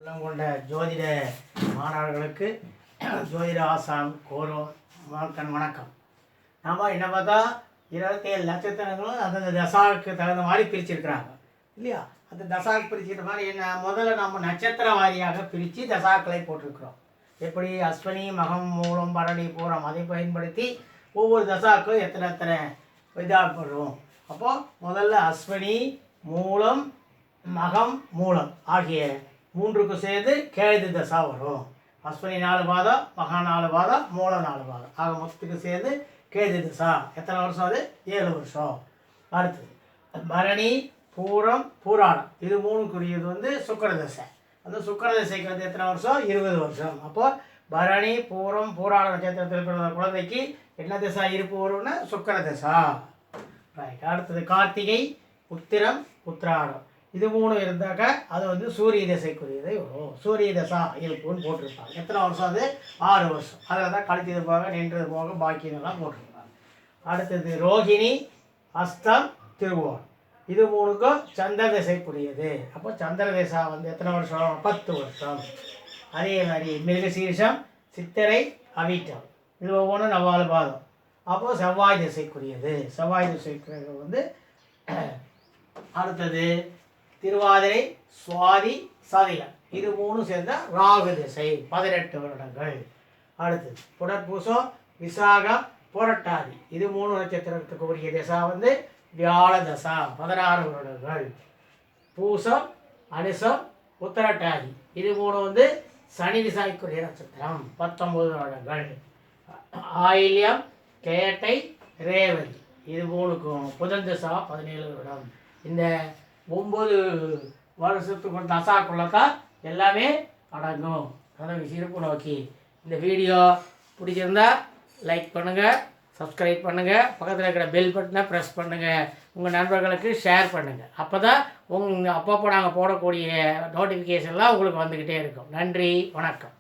உள்ளம் கொண்ட ஜோதிட மாணவர்களுக்கு ஜோதிட ஆசான் கோரும் வணக்கம். நாம் என்ன பார்த்தா 27 நட்சத்திரங்களும் அந்தந்த தசாவுக்கு தகுந்த மாதிரி பிரிச்சிருக்கிறாங்க இல்லையா? அந்த தசாவுக்கு பிரிச்சுக்கிற மாதிரி என்ன முதல்ல நம்ம நட்சத்திர வாரியாக பிரித்து தசாக்களை போட்டிருக்கிறோம். எப்படி அஸ்வினி மகம் மூலம் பரணி பூரம் அதை பயன்படுத்தி ஒவ்வொரு தசாவுக்கும் எத்தனை இதாக போடுறோம். அப்போது முதல்ல அஸ்வினி மூலம் மகம் மூலம் ஆகிய மூன்றுக்கும் சேர்ந்து கேது தசா வரும். அஸ்வினி 4 பாதம், மகா 4 பாதம், மூலம் 4 பாதம் ஆக மொத்தத்துக்கு சேர்ந்து கேது தசா. எத்தனை வருஷம்? அது 7 வருஷம். அடுத்தது பரணி பூரம் பூராடம், இது மூணுக்குரியது வந்து சுக்கர தசை. அந்த சுக்கர தசைக்கு வந்து எத்தனை வருஷம்? 20 வருஷம். அப்போது பரணி பூரம் பூராட நட்சத்திரத்தில் இருக்கிற குழந்தைக்கு என்ன தசா இருப்பு வரும்னா சுக்கர தசா. ரைட். அடுத்தது கார்த்திகை உத்திரம் உத்திராடம், இது 3 இருந்தாக்க அது வந்து சூரிய தசைக்குரியதை வரும். சூரிய தசா இருப்புன்னு போட்டிருப்பாங்க. எத்தனை வருஷம்? அது 6 வருஷம். அதில் தான் கழித்தது போக நின்றது போக பாக்கியெல்லாம் போட்டிருப்பாங்க. அடுத்தது ரோகிணி அஸ்தம் திருவோணம், இது 3க்கும் சந்திர தசைக்குரியது. அப்போ சந்திர தசா வந்து எத்தனை வருஷம்? 10 வருஷம். அதே மாதிரி மிருகசீரிஷம் சித்திரை அவிட்டம், இது ஒவ்வொன்றும் 4 பாதம். அப்போது செவ்வாய் திசைக்குரியது. செவ்வாய் திசைக்குரியது வந்து அடுத்தது திருவாதிரை சுவாதி சதயம், இது 3 சேர்ந்தால் ராகு திசை 18 வருடங்கள். அடுத்தது புனர்பூசம் விசாகம் புரட்டாதி, இது 3 நட்சத்திரத்துக்கு உரிய திசா வந்து வியாழ தசா 16 வருடங்கள். பூசம் அனுசம் உத்தரட்டாதி, இது 3 வந்து சனி திசாய்க்குரிய நட்சத்திரம் 19 வருடங்கள். ஆயில்யம் கேட்டை ரேவதி, இது 3க்கும் புதன் தசா 17 வருடம். இந்த 9 வருஷத்துக்கு தசாக்குள்ளே தான் எல்லாமே அடங்கும். கதவை சிறப்பு நோக்கி இந்த வீடியோ பிடிச்சிருந்தா லைக் பண்ணுங்கள், சப்ஸ்கிரைப் பண்ணுங்கள், பக்கத்தில் இருக்கிற பெல் பட்டனை ப்ரெஸ் பண்ணுங்கள், உங்கள் நண்பர்களுக்கு ஷேர் பண்ணுங்கள். அப்போ தான் அப்பப்போ நாங்கள் போடக்கூடிய நோட்டிஃபிகேஷன்லாம் உங்களுக்கு வந்துக்கிட்டே இருக்கும். நன்றி, வணக்கம்.